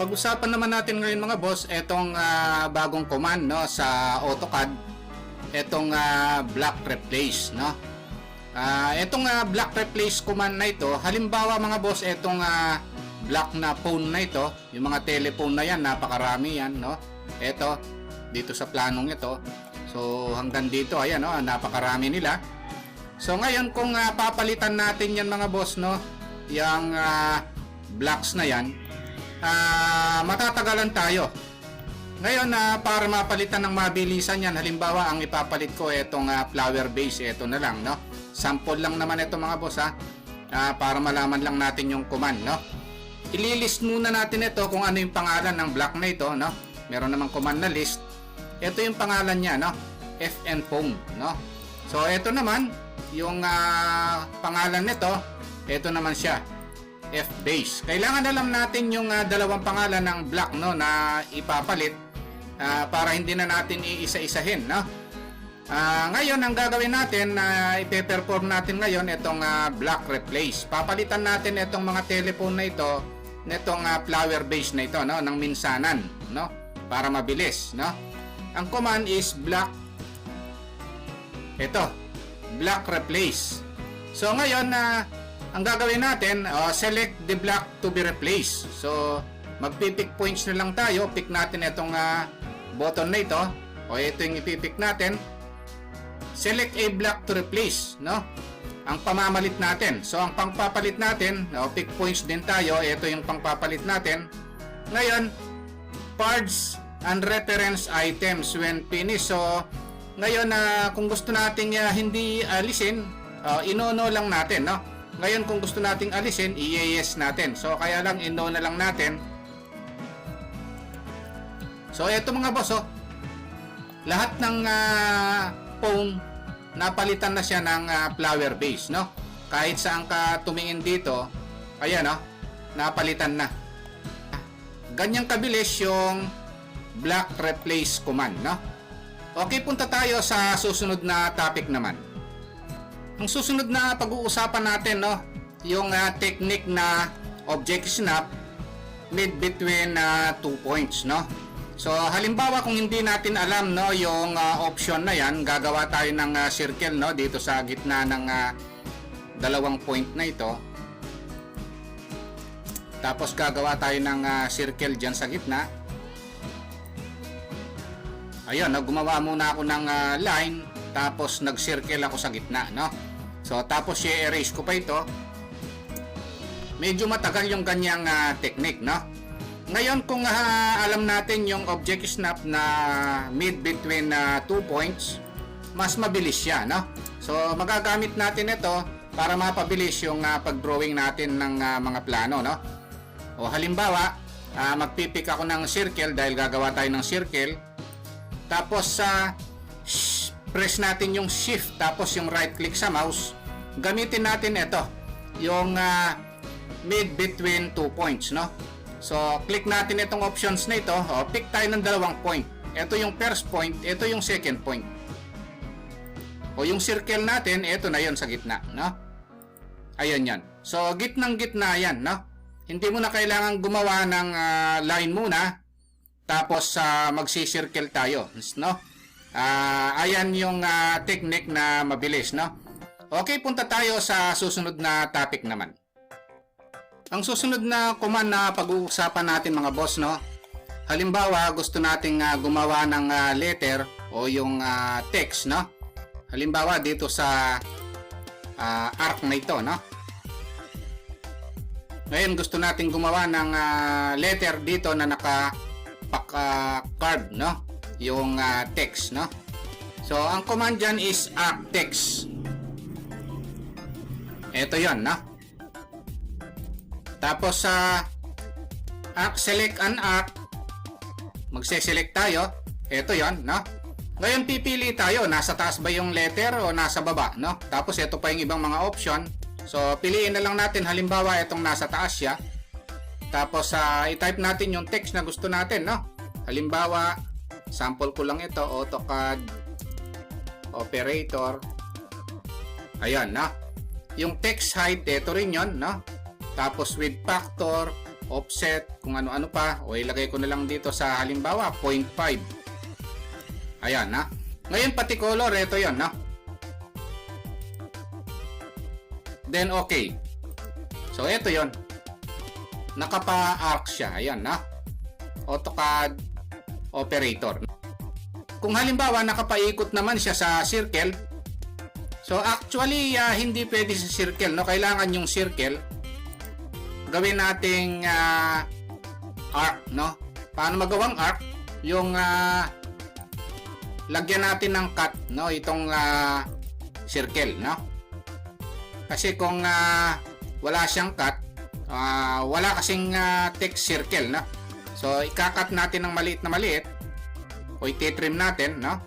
Pag-usapan naman natin ngayon mga boss, etong bagong command no sa AutoCAD, etong block replace no. Etong block replace command na ito, halimbawa mga boss, etong block na phone na ito, yung mga telephone na yan, napakarami yan no. Ito dito sa planong ito. So hanggang dito ayan no, napakarami nila. So ngayon kung papalitan natin yan mga boss no, yung blocks na yan, matatagalan tayo. Ngayon para mapalitan ng mabilisan yan, halimbawa ang ipapalit ko itong flower base, ito na lang no. Sample lang naman ito mga boss para malaman lang natin yung command no. Ililist muna natin ito kung ano yung pangalan ng block na ito no. Meron namang command na list. Ito yung pangalan niya no, FN phone no. So ito naman yung pangalan nito, ito naman siya, F-base. Kailangan alam natin yung dalawang pangalan ng block no na ipapalit para hindi na natin iisa-isahin no. Ngayon ang gagawin natin ipe-perform natin ngayon itong block replace. Papalitan natin itong mga telephone na ito nitong flower base na ito no, ng minsanan no, para mabilis no. Ang command is block replace. So ngayon ang gagawin natin, select the block to be replaced. So, magpipick points na lang tayo. Pick natin itong button na ito. O ito yung ipipick natin. Select a block to replace. No? Ang pamamalit natin. So, ang pangpapalit natin, pick points din tayo. Ito yung pangpapalit natin. Ngayon, parts and reference items when finished. So, ngayon, kung gusto natin hindi alisin, inono lang natin. No? Ngayon kung gusto nating alisin, i-yes natin. So kaya lang ino na lang natin. So eto mga boss lahat ng phone napalitan na siya ng flower base no. Kahit saan ka tumingin dito, ayan napalitan na. Ganyang kabilis yung block replace command no. Okay, punta tayo sa susunod na topic naman. Ang susunod na pag-uusapan natin no, yung technique na object snap mid between 2 points no. So halimbawa kung hindi natin alam no yung option na yan, gagawa tayo ng circle no dito sa gitna ng dalawang point na ito. Tapos gagawa tayo ng circle diyan sa gitna. Ayun, gumawa muna ako ng line, tapos nag-circle ako sa gitna, no? So, tapos i-erase ko pa ito. Medyo matagal yung ganyang technique, no? Ngayon, kung alam natin yung object snap na mid between 2 points, mas mabilis siya, no? So, magagamit natin ito para mapabilis yung pag-drawing natin ng mga plano, no? O halimbawa, magpipick ako ng circle dahil gagawa tayo ng circle. Tapos press natin yung shift tapos yung right click sa mouse. Gamitin natin ito, yung mid between 2 points no. So click natin itong options na ito. Pick tayo ng dalawang point. Ito yung first point, ito yung second point. O yung circle natin, ito na yon sa gitna no. Ayun yan. So gitnang gitna yan no. Hindi mo na kailangan gumawa ng line muna. Tapos magsi-circle tayo, no? Ayan yung technique na mabilis, no? Okay, punta tayo sa susunod na topic naman. Ang susunod na command na pag-uusapan natin mga boss, no? Halimbawa, gusto nating gumawa ng letter o yung text, no? Halimbawa, dito sa arc na ito, no? Ngayon, gusto nating gumawa ng letter dito na naka-card no, yung text no. So ang command dyan is arc text. Ito yon no. Tapos arc select an arc, magse-select tayo. Ito yon no. Ngayon pipili tayo, nasa taas ba yung letter o nasa baba no. Tapos ito pa yung ibang mga option. So piliin na lang natin, halimbawa itong nasa taas siya. Tapos i-type natin yung text na gusto natin no. Halimbawa, sample ko lang ito, AutoCAD operator. Ayan no. Yung text height, ito rin yon no. Tapos width factor, offset, kung ano-ano pa, o ilagay ko na lang dito sa halimbawa 0.5. Ayan na. Ngayon pati color, ito yon, no? Then okay. So ito yon. Nakapa-arc siya. Ayan na. AutoCAD operator. Kung halimbawa nakapaikot naman siya sa circle, so actually hindi pwede sa circle, no? Kailangan yung circle gawin nating arc, no? Paano magawang arc? Yung lagyan natin ng cut, no? Itong circle, no? Kasi kung wala siyang cut, wala kasing text circle, no? So ika-cut natin ng maliit na maliit o i-trim natin, no?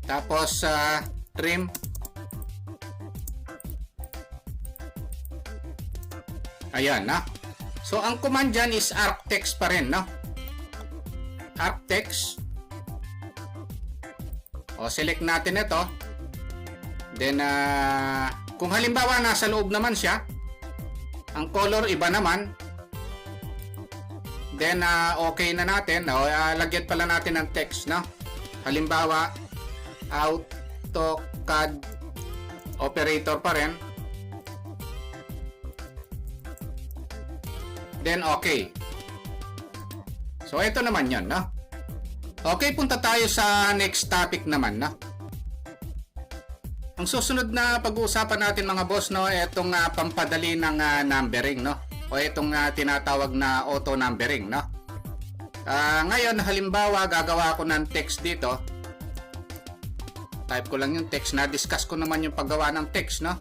Tapos trim. Ayan na. So ang command dyan is arc text pa rin, no? Arc text. O select natin ito. Then kung halimbawa nasa loob naman siya, ang color iba naman. Then okay na natin. Lagyan pala natin ng text, no? Halimbawa AutoCAD operator pa rin. Then okay. So ito naman yon, no? Okay, punta tayo sa next topic naman, no? Ang susunod na pag-uusapan natin mga boss, no, itong pampadali ng numbering, no? O itong tinatawag na auto numbering, no? Ngayon halimbawa gagawa ko ng text dito. Type ko lang yung text, na discuss ko naman yung paggawa ng text, no?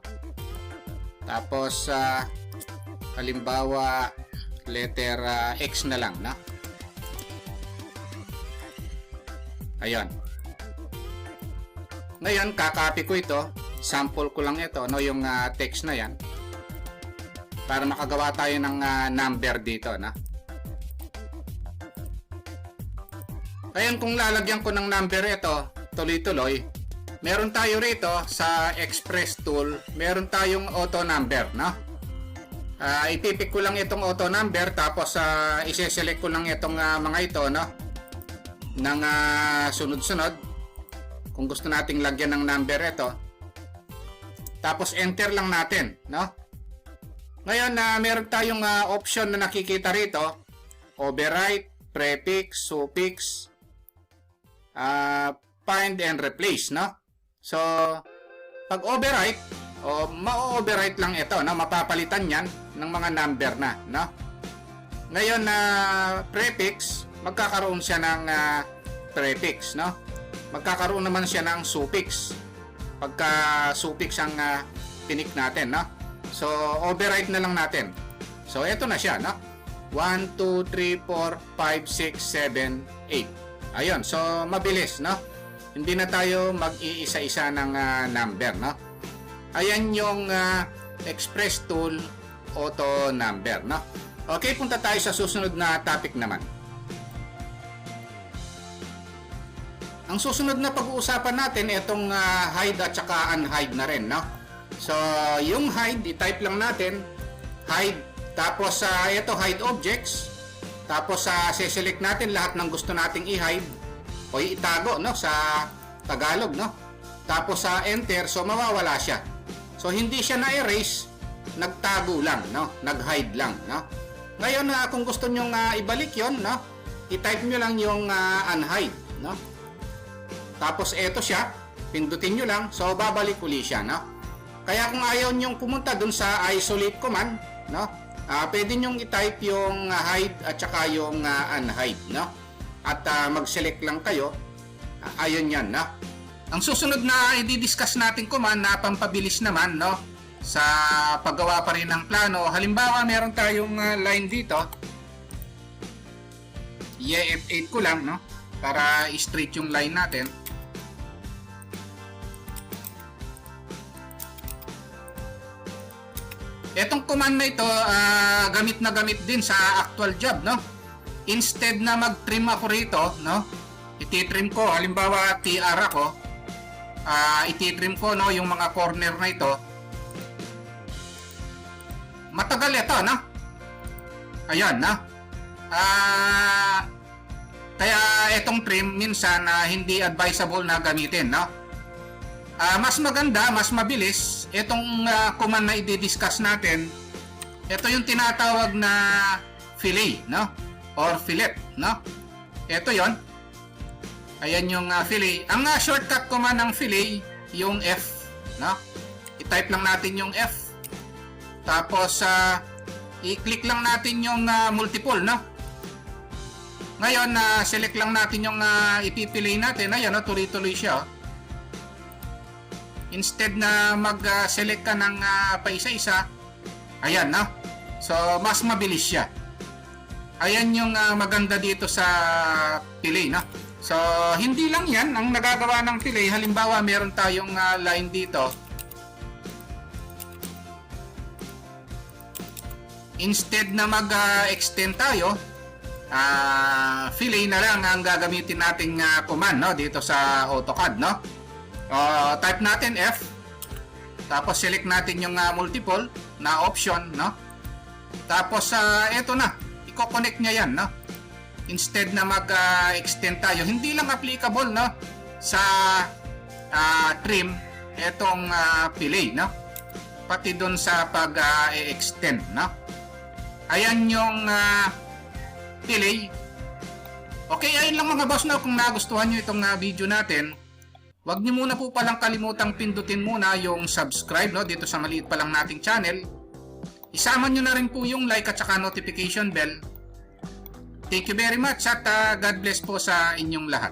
Tapos halimbawa letter X na lang, no? Ayan. Ngayon kakopy ko ito, sample ko lang ito, no, yung text na yan, para makagawa tayo ng number dito, no? Ayan, kung lalagyan ko ng number ito tuloy-tuloy, meron tayo rito sa Express tool, meron tayong auto number, no? Ipipik ko lang itong auto number, tapos ise-select ko lang itong mga ito, no, ng sunod-sunod kung gusto nating lagyan ng number ito, tapos enter lang natin, no? Ngayon meron tayong option na nakikita rito: overwrite, prefix, suffix, find and replace, no? So pag overwrite, ma-overwrite lang ito, no? Mapapalitan yan ng mga number na, no? Ngayon prefix, magkakaroon siya ng prefix, no? Magkakaroon naman siya ng suffix pagka suffix ang pinik natin, no? So overwrite na lang natin. So ito na siya, no? 1, 2, 3, 4, 5, 6, 7, 8. Ayun, so mabilis, no? Hindi na tayo mag-iisa-isa ng number, no? Ayan yung Express tool auto number, no? Okay, punta tayo sa susunod na topic naman. Ang susunod na pag-uusapan natin itong hide at saka unhide na rin, no? So yung hide, i-type lang natin hide, tapos ito hide objects, tapos se-select natin lahat ng gusto nating i-hide o itago, no, sa Tagalog, no? Tapos enter, so mawawala siya. So hindi siya na-erase, nagtago lang, no? Nag-hide lang, no? Ngayon kung gusto niyo ibalik 'yon, no? I-type niyo lang yung unhide, no? Tapos ito siya, pindutin niyo lang, so babalik uli siya, no? Kaya kung ayaw niyo pumunta dun sa isolate command, no? Pwede niyo i-type yung hide at saka yung unhide, no? At mag-select lang kayo. Ayun yan, no? Ang susunod na i-discuss natin command na pampabilis naman, no? Sa paggawa pa rin ng plano. Halimbawa, meron tayong line dito. F8 ko lang, no? Para straight yung line natin. Etong command na ito, gamit na gamit din sa actual job, no? Instead na mag-trim ako rito, no? Iti-trim ko, halimbawa TR ako, ititrim ko, no, yung mga corner na ito. Matagal ito, no? Ayan, no? Kaya itong trim minsan hindi advisable na gamitin, no? Mas maganda, mas mabilis itong command na i-discuss natin. Ito yung tinatawag na fillet, no? Or fillet, no? Ito yon. Ayan yung fillet. Ang shortcut command ng fillet, yung F, no? I-type lang natin yung F. Tapos i-click lang natin yung multiple, no? Ngayon, select lang natin yung ipipili natin. Ayan, no? Tuloy-tuloy siya. Instead na mag-select ka ng paisa-isa, ayan, no? So, mas mabilis siya. Ayan yung maganda dito sa fillet, no? So, hindi lang yan ang nagagawa ng fillet. Halimbawa, meron tayong line dito. Instead na mag-extend tayo, fillet na lang ang gagamitin nating command, no? Dito sa AutoCAD, no? Type natin F, tapos select natin yung multiple na option, no? Tapos eto na, i-connect niya yan, no? Instead na mag-extend tayo, hindi lang applicable, no, sa trim etong fillet, no? Pati doon sa pag-extend, no? Ayan yung fillet. Okay, ayun lang mga boss, no? Kung nagustuhan nyo itong video natin, huwag niyo muna po palang kalimutang pindutin muna yung subscribe, no, dito sa maliit pa lang nating channel. Isama nyo na rin po yung like at saka notification bell. Thank you very much at God bless po sa inyong lahat.